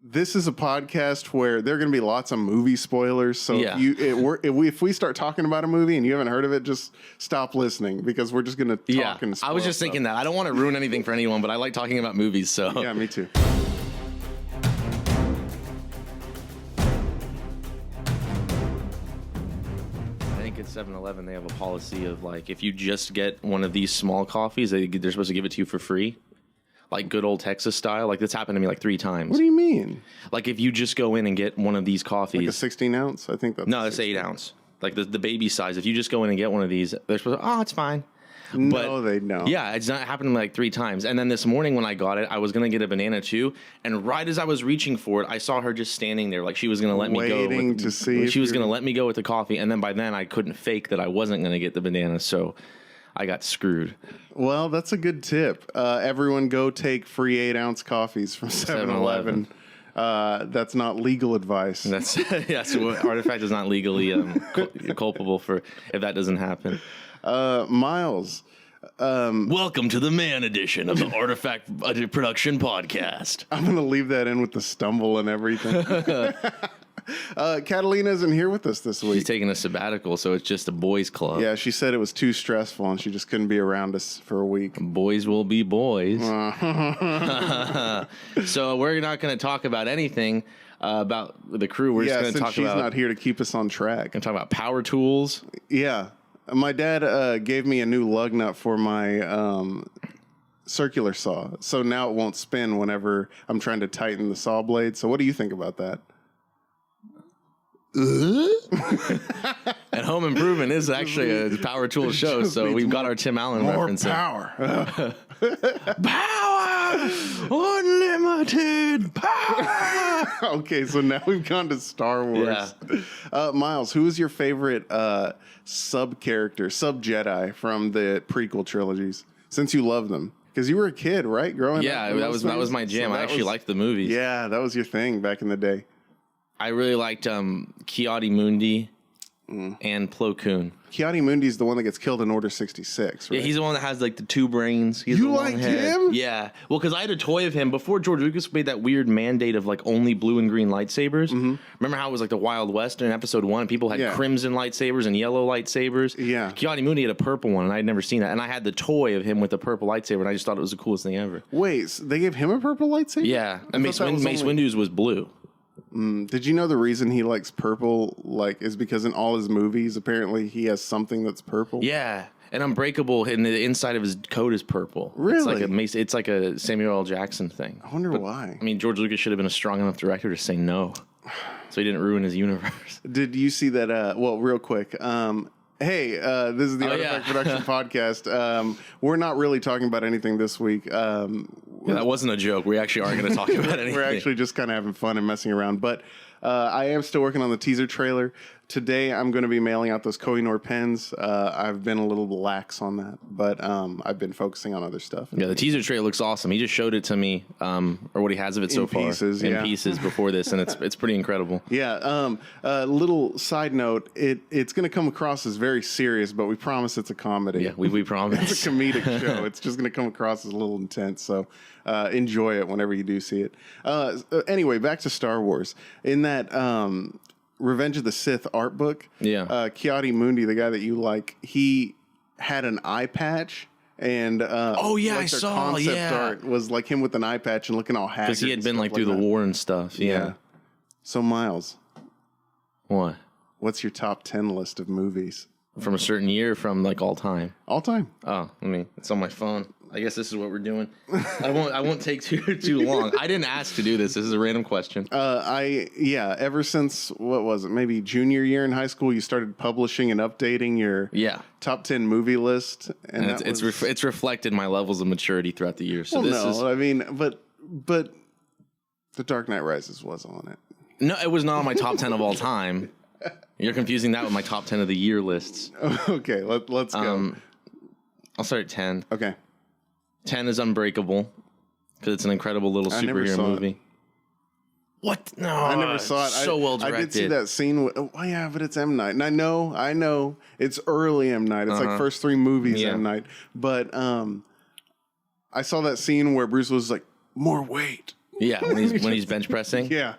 This is a podcast where there are going to be lots of movie spoilers. So if we start talking about a movie and you haven't heard of it, just stop listening because we're just going to talk and spoil I was just thinking that. I don't want to ruin anything for anyone, but I like talking about movies. So yeah, me too. I think at 7-Eleven they have a policy of like if you just get one of these small coffees, they're supposed to give it to you for free. Like good old Texas style. Like this happened to me like 3 times. What do you mean? Like if you just go in and get one of these coffees. Like a 16 ounce? I think that's... No, it's 8 ounce. Like the baby size. If you just go in and get one of these, they're supposed to, it's fine. No, they don't. Yeah, it's not happened to me like 3 times. And then this morning when I got it, I was going to get a banana too. And right as I was reaching for it, I saw her just standing there. Like she was going to let me go. Waiting to see. She was going to let me go with the coffee. And then by then I couldn't fake that I wasn't going to get the banana. So I got screwed. Well, that's a good tip. Everyone go take free 8 ounce coffees from 7-Eleven. That's not legal advice. That's so Artifact is not legally culpable for if that doesn't happen. Myles. Welcome to the man edition of the Artifact Production Podcast. I'm going to leave that in with the stumble and everything. Catalina isn't here with us this week. She's taking a sabbatical, so it's just a boys club. Yeah, she said it was too stressful and she just couldn't be around us for a week. Boys will be boys. So we're not going to talk about anything about the crew. We're just going to talk she's about... not here to keep us on track. Going to talk about power tools. Yeah. My dad gave me a new lug nut for my circular saw, so now it won't spin whenever I'm trying to tighten the saw blade. So what do you think about that? And Home Improvement is actually a power tool show, so we've got our Tim Allen reference. Power. Power! Unlimited power! Okay, so now we've gone to Star Wars. Yeah. Myles, who is your favorite sub-character, sub-Jedi from the prequel trilogies, since you love them? Because you were a kid, right, growing up? Yeah, that was my jam. So I actually liked the movies. Yeah, that was your thing back in the day. I really liked Ki-Adi-Mundi and Plo Koon. Ki-Adi-Mundi is the one that gets killed in Order 66, right? Yeah, he's the one that has like the 2 brains. He's you liked him? Yeah. Well, because I had a toy of him before George Lucas made that weird mandate of like only blue and green lightsabers. Mm-hmm. Remember how it was like the Wild West in episode 1? People had crimson lightsabers and yellow lightsabers. Yeah. Ki-Adi-Mundi had a purple one, and I had never seen that. And I had the toy of him with the purple lightsaber, and I just thought it was the coolest thing ever. Wait, so they gave him a purple lightsaber? Yeah. And Mace Windu's was blue. Did you know the reason he likes purple is because in all his movies apparently he has something that's purple? Yeah, and Unbreakable, and the inside of his coat is purple. Really? It's like a Samuel L. Jackson thing. I wonder why. I mean, George Lucas should have been a strong enough director to say no, so he didn't ruin his universe. Did you see that? Well, real quick. Hey, this is the Artifact Production Podcast. We're not really talking about anything this week. That wasn't a joke. We actually aren't going to talk about anything. We're actually just kind of having fun and messing around. But I am still working on the teaser trailer. Today, I'm going to be mailing out those Koh-i-Noor pens. I've been a little lax on that, but I've been focusing on other stuff. Yeah, the teaser trailer looks awesome. He just showed it to me, or what he has of it so far. In pieces before this, and it's pretty incredible. Yeah. Little side note, it's going to come across as very serious, but we promise it's a comedy. Yeah, we promise. It's a comedic show. It's just going to come across as a little intense, so enjoy it whenever you do see it. Anyway, back to Star Wars. In that... Revenge of the Sith art book. Yeah. Ki-Adi-Mundi, the guy that you like, he had an eye patch. And I saw. Concept art was like him with an eye patch and looking all haggard. Because he had been through the war and stuff. Yeah. So Myles, what? What's your top 10 list of movies from a certain year? From all time. All time. Oh, it's on my phone. I guess this is what we're doing. I won't take too long. I didn't ask to do this. This is a random question. Ever since, what was it, maybe junior year in high school, you started publishing and updating your top 10 movie list. And it's reflected my levels of maturity throughout the years. So but The Dark Knight Rises was on it. No, it was not on my top 10 of all time. You're confusing that with my top 10 of the year lists. Okay, let's go. I'll start at 10. Okay. 10 is Unbreakable, because it's an incredible little superhero movie. What? No, I never saw it. So well directed. I did see that scene. But it's M. Night. And I know. It's early M. Night. It's like first 3 movies M. Night. But I saw that scene where Bruce was like, more weight. Yeah, when he's bench pressing. Yeah.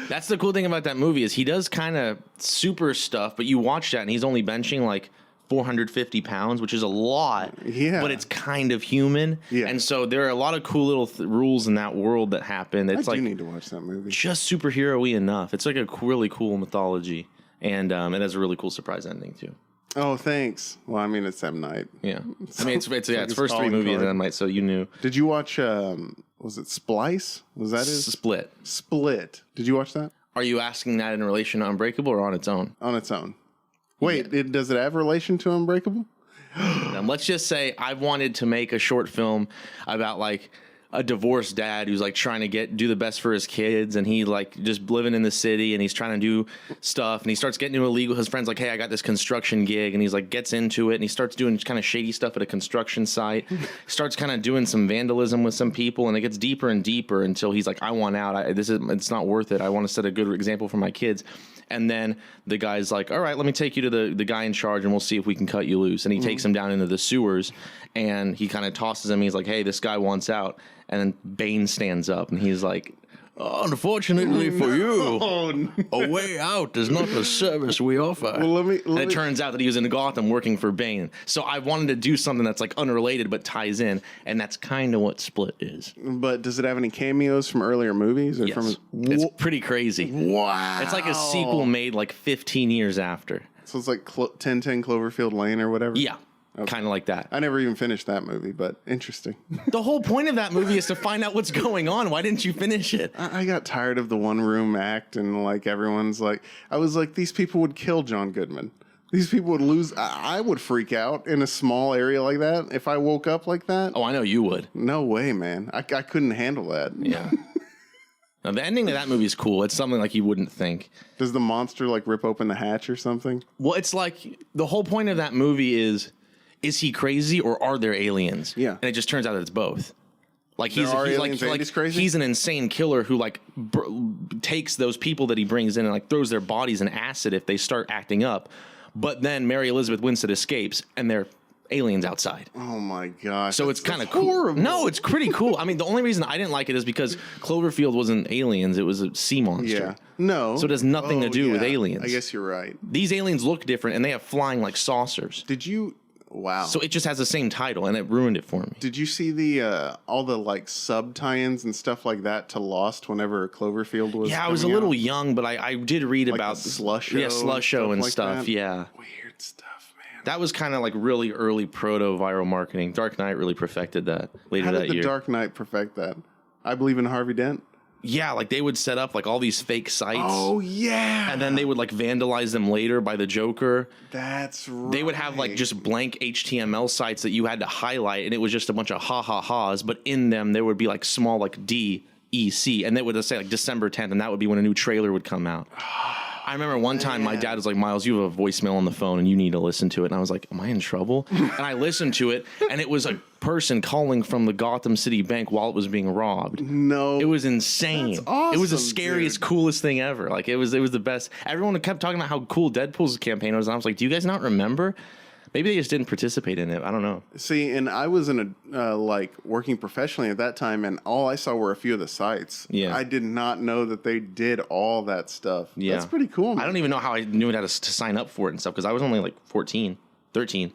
That's the cool thing about that movie is he does kind of super stuff, but you watch that and he's only benching like 450 pounds, which is a lot. Yeah. But it's kind of human. Yeah. And so there are a lot of cool little rules in that world that happen. It's I do need to watch that movie. Just superhero-y enough. It's like a really cool mythology. And it has a really cool surprise ending too. Oh, thanks. Well, I mean, it's M. Night. Yeah. I mean, it's first 3 movies of M. Night, so you knew. Did you watch, was it Splice? Was that his? Split. Did you watch that? Are you asking that in relation to Unbreakable or on its own? On its own. Wait, does it have relation to Unbreakable? Let's just say I've wanted to make a short film about like a divorced dad who's like trying to do the best for his kids, and he like just living in the city, and he's trying to do stuff, and he starts getting into illegal. His friend's like, "Hey, I got this construction gig," and he's like gets into it, and he starts doing kind of shady stuff at a construction site. Starts kind of doing some vandalism with some people, and it gets deeper and deeper until he's like, "I want out. It's not worth it. I want to set a good example for my kids." And then the guy's like, all right, let me take you to the guy in charge and we'll see if we can cut you loose. And he takes him down into the sewers and he kind of tosses him. He's like, hey, this guy wants out. And then Bane stands up and he's like, oh, unfortunately for you, a way out is not the service we offer. Well, and it turns out that he was in Gotham working for Bane. So I wanted to do something that's like unrelated but ties in, and that's kind of what Split is. But does it have any cameos from earlier movies? Or yes. It's pretty crazy. Wow. It's like a sequel made like 15 years after. So it's like 1010 Cloverfield Lane or whatever? Yeah. Okay. Kind of like that. I never even finished that movie, but interesting. The whole point of that movie is to find out what's going on. Why didn't you finish it? I got tired of the one room act, and like everyone's like, I was like, these people would kill John Goodman. These people would lose. I would freak out in a small area like that if I woke up like that. Oh, I know you would. No way, man. I couldn't handle that. Yeah. Now, the ending of that movie is cool. It's something like you wouldn't think. Does the monster like rip open the hatch or something? Well, it's like the whole point of that movie is he crazy or are there aliens? Yeah. And it just turns out that it's both. Like he's crazy? He's an insane killer who like takes those people that he brings in and like throws their bodies in acid if they start acting up. But then Mary Elizabeth Winstead escapes and they're aliens outside. Oh my gosh. So it's kind of cool. Horrible. No, it's pretty cool. I mean, the only reason I didn't like it is because Cloverfield wasn't aliens. It was a sea monster. Yeah. No. So it has nothing to do with aliens. I guess you're right. These aliens look different and they have flying like saucers. Did you... Wow. So it just has the same title, and it ruined it for me. Did you see the all the like sub tie-ins and stuff like that to Lost whenever Cloverfield was? Yeah, I was a little young, but I did read like about Slush Show. Yeah, Slush Show and like stuff. That? Yeah. Weird stuff, man. That was kind of like really early proto viral marketing. Dark Knight really perfected that later How that did the year. Dark Knight perfect that? I believe in Harvey Dent. Yeah, like they would set up like all these fake sites. Oh yeah. And then they would like vandalize them later by the Joker. That's right. They would have like just blank HTML sites that you had to highlight, and it was just a bunch of ha-ha-ha's, but in them there would be like small like DEC, and they would just say like December 10th, and that would be when a new trailer would come out. I remember one time my dad was like, Myles, you have a voicemail on the phone and you need to listen to it. And I was like, am I in trouble? And I listened to it, and it was a person calling from the Gotham City Bank while it was being robbed. No. It was insane. That's awesome, it was the scariest, coolest thing ever. Like it was the best. Everyone kept talking about how cool Deadpool's campaign was. And I was like, do you guys not remember? Maybe they just didn't participate in it. I don't know. See, and I was in a like working professionally at that time, and all I saw were a few of the sites. Yeah, I did not know that they did all that stuff. Yeah, that's pretty cool, man. I don't even know how I knew how to sign up for it and stuff because I was only like 14, 13.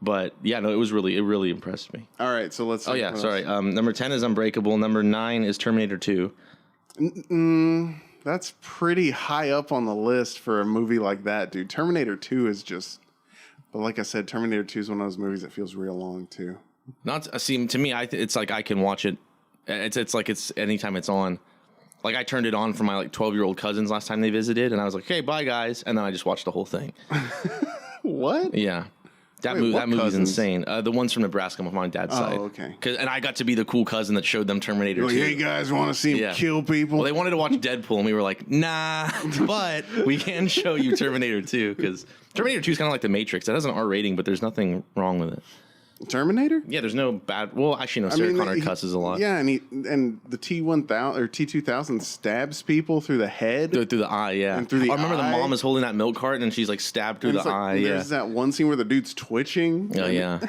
But yeah, no, it really impressed me. All right, so let's. Oh yeah, sorry. Number 10 is Unbreakable. Number 9 is Terminator 2. That's pretty high up on the list for a movie like that, dude. Terminator 2 is just. But like I said, Terminator 2 is one of those movies that feels real long too. To me, it's like I can watch it. It's like it's anytime it's on. Like I turned it on for my like 12-year-old cousins last time they visited, and I was like, "Okay, bye guys," and then I just watched the whole thing. What? Yeah, that movie's insane. The ones from Nebraska, on my dad's side. Oh, okay. And I got to be the cool cousin that showed them Terminator 2. Hey guys, want to see him kill people? Well, they wanted to watch Deadpool, and we were like, nah, but we can show you Terminator 2 because Terminator 2 is kind of like The Matrix. It has an R rating, but there's nothing wrong with it. Terminator? Yeah, there's no bad. Well, actually, no. Sarah Connor cusses a lot. Yeah, and the T-1000 or T-2000 stabs people through the head, through the eye. Yeah, and through the. I remember the mom is holding that milk carton and she's like stabbed through the eye. Yeah, there's that one scene where the dude's twitching. Oh yeah,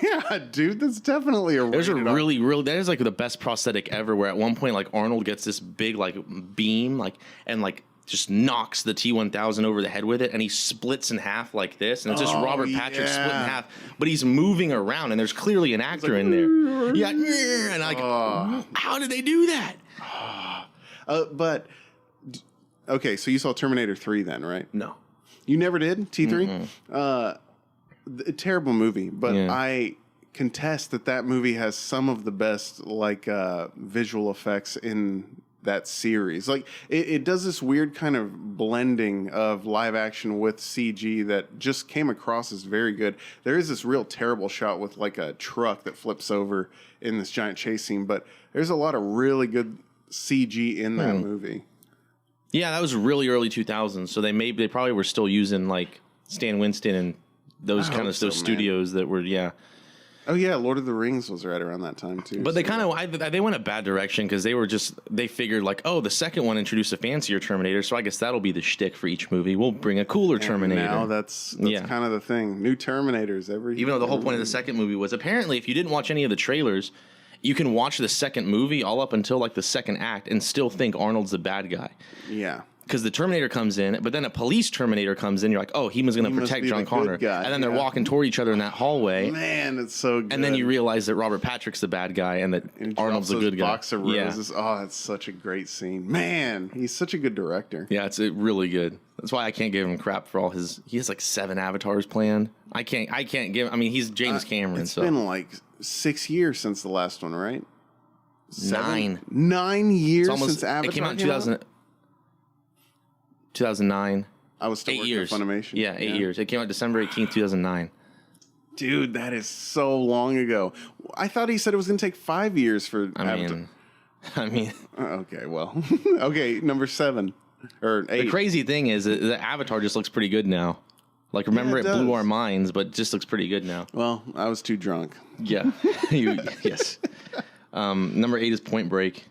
yeah, dude, that's definitely a. There's a really that is like the best prosthetic ever. Where at one point, like Arnold gets this big like beam, and just knocks the T-1000 over the head with it, and he splits in half like this, and it's just Robert Patrick split in half, but he's moving around, and there's clearly an actor in there. Yeah, and how did they do that? But okay, so you saw Terminator 3 then, right? No, you never did T3. Terrible movie, but yeah. I contest that movie has some of the best visual effects in that series. Like it does this weird kind of blending of live action with CG that just came across as very good. There is this real terrible shot with like a truck that flips over in this giant chase scene, but there's a lot of really good CG in that movie. Yeah, that was really early 2000s, so they probably were still using like Stan Winston and those studios that were Oh yeah, Lord of the Rings was right around that time too. But they they went a bad direction because they figured like, oh, the second one introduced a fancier Terminator, so I guess that'll be the shtick for each movie. We'll bring a cooler Terminator. Now that's kind of the thing. New Terminators even though the whole point of the second movie was apparently if you didn't watch any of the trailers, you can watch the second movie all up until like the second act and still think Arnold's the bad guy. Yeah. Because the Terminator comes in, but then a police Terminator comes in. You're like, oh, he was going to protect John Connor. And then they're walking toward each other in that hallway. Man, it's so good. And then you realize that Robert Patrick's the bad guy and that Arnold's the good guy. Box of roses. Yeah. Oh, that's such a great scene. Man, he's such a good director. Yeah, it's really good. That's why I can't give him crap for all his. He has like 7 avatars planned. I can't give. I mean, he's James Cameron. It's been like 6 years since the last one, right? 9 years since Avatar. It came out in 2009. I was still 8 working years. at Funimation. Yeah, 8 years. It came out December 18th, 2009. Dude, that is so long ago. I thought he said it was going to take 5 years for Avatar. I mean. Okay, well. Okay, number 7 or 8. The crazy thing is that the Avatar just looks pretty good now. Like, remember, it blew our minds, but just looks pretty good now. Well, I was too drunk. Yeah. Yes. Number 8 is Point Break.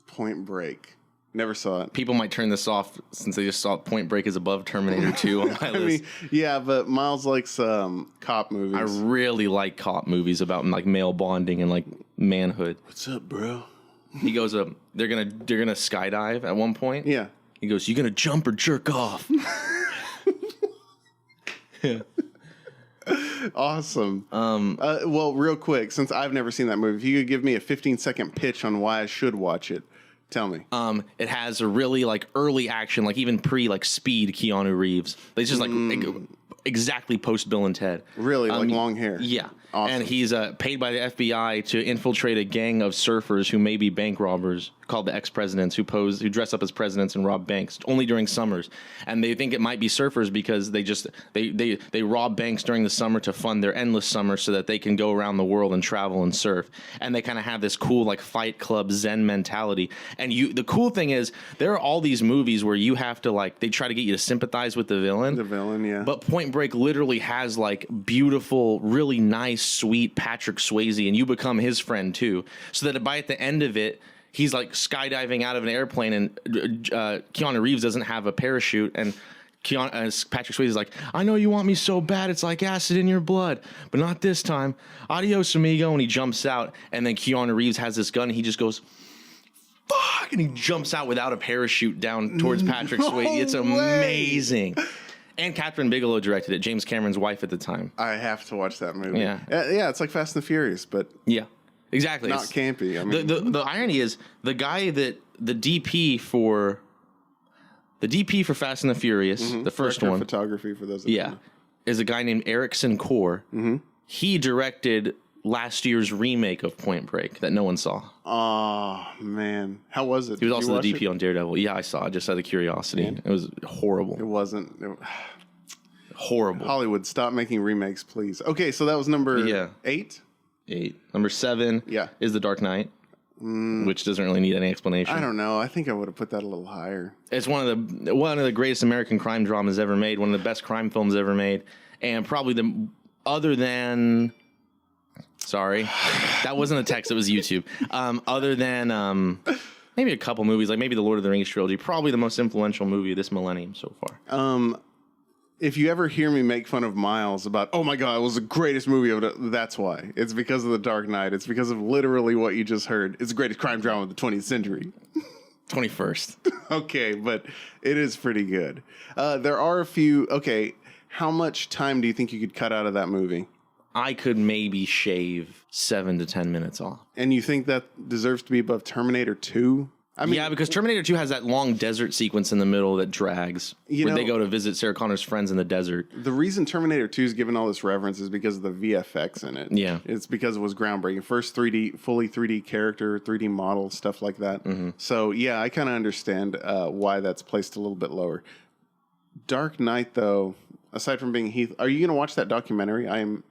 Point Break. Never saw it. People might turn this off since they just saw Point Break is above Terminator 2 on my list. Yeah, but Myles likes cop movies. I really like cop movies about like male bonding and like manhood. What's up, bro? He goes up. They're gonna skydive at one point. Yeah. He goes, "You gonna jump or jerk off?" Yeah. Awesome. Well, real quick, since I've never seen that movie, if you could give me a 15-second pitch on why I should watch it. Tell me. It has a really like early action, like even pre like Speed Keanu Reeves. It's just like exactly post Bill and Ted. Really, like long hair. Yeah. Awesome. And he's paid by the FBI to infiltrate a gang of surfers who may be bank robbers called the ex-presidents who dress up as presidents and rob banks only during summers. And they think it might be surfers because they rob banks during the summer to fund their endless summer so that they can go around the world and travel and surf. And they kind of have this cool like Fight Club Zen mentality. And the cool thing is there are all these movies where you have to like they try to get you to sympathize with the villain. The villain, yeah. But Point Break literally has like beautiful, really nice, sweet Patrick Swayze, and you become his friend too. So that by at the end of it, he's like skydiving out of an airplane, and Keanu Reeves doesn't have a parachute, and Patrick Swayze is like, "I know you want me so bad, it's like acid in your blood, but not this time. Adios, amigo." And he jumps out, and then Keanu Reeves has this gun, and he just goes, "Fuck!" and he jumps out without a parachute down towards Patrick Swayze. It's amazing. And Catherine Bigelow directed it, James Cameron's wife at the time. I have to watch that movie. Yeah. Yeah, it's like Fast and the Furious, but yeah, exactly. Not campy. I mean, the irony is the guy that the DP for Fast and the Furious, the first one, photography for those. That is a guy named Erickson Core. Mm-hmm. He directed last year's remake of Point Break that no one saw. Oh man, how was it? He was also the DP on Daredevil. Yeah, I saw it just out of curiosity. Yeah. It was horrible. It wasn't. Horrible. Hollywood, stop making remakes, please. Okay, so that was number 8? 8. Number 7 is The Dark Knight, which doesn't really need any explanation. I don't know. I think I would have put that a little higher. It's one of the greatest American crime dramas ever made, one of the best crime films ever made, and probably other than Sorry. That wasn't a text. It was YouTube. Other than maybe a couple movies, like maybe the Lord of the Rings trilogy, probably the most influential movie of this millennium so far. If you ever hear me make fun of Myles about, oh my God, it was the greatest movie of it, that's why. It's because of The Dark Knight. It's because of literally what you just heard. It's the greatest crime drama of the 20th century. 21st. Okay, but it is pretty good. There are a few. Okay, how much time do you think you could cut out of that movie? I could maybe shave 7 to 10 minutes off. And you think that deserves to be above Terminator 2? I mean, yeah, because Terminator 2 has that long desert sequence in the middle that drags, where they go to visit Sarah Connor's friends in the desert. The reason Terminator 2 is given all this reverence is because of the VFX in it. Yeah. It's because it was groundbreaking. First fully 3D character, 3D model, stuff like that. Mm-hmm. So, yeah, I kind of understand why that's placed a little bit lower. Dark Knight, though, aside from being Heath, are you going to watch that documentary? I Am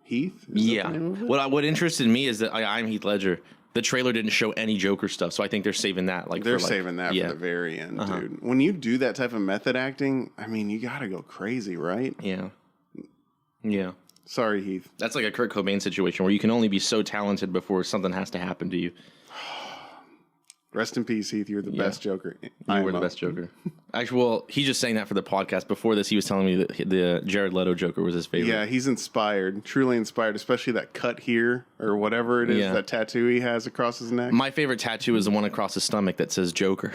Heath? Yeah. What interested me is that I'm Heath Ledger. The trailer didn't show any Joker stuff, so I think they're saving that. They're saving that for the very end, dude. When you do that type of method acting, I mean, you got to go crazy, right? Yeah. Yeah. Sorry, Heath. That's like a Kurt Cobain situation where you can only be so talented before something has to happen to you. Rest in peace, Heath. You're the best Joker. You were the best Joker. Actually, well, he's just saying that for the podcast. Before this, he was telling me that the Jared Leto Joker was his favorite. Yeah, he's inspired, truly inspired, especially that cut here or whatever it is, that tattoo he has across his neck. My favorite tattoo is the one across his stomach that says Joker.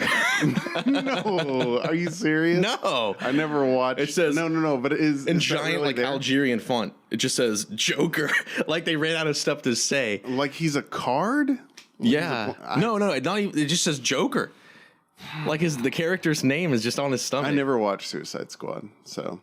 No, are you serious? No. I never watched. It says, no, but it is in is giant, really like, Algerian font. It just says Joker. Like they ran out of stuff to say. Like he's a card? Yeah. No, not even, it just says Joker. Like the character's name is just on his stomach. I never watched Suicide Squad, so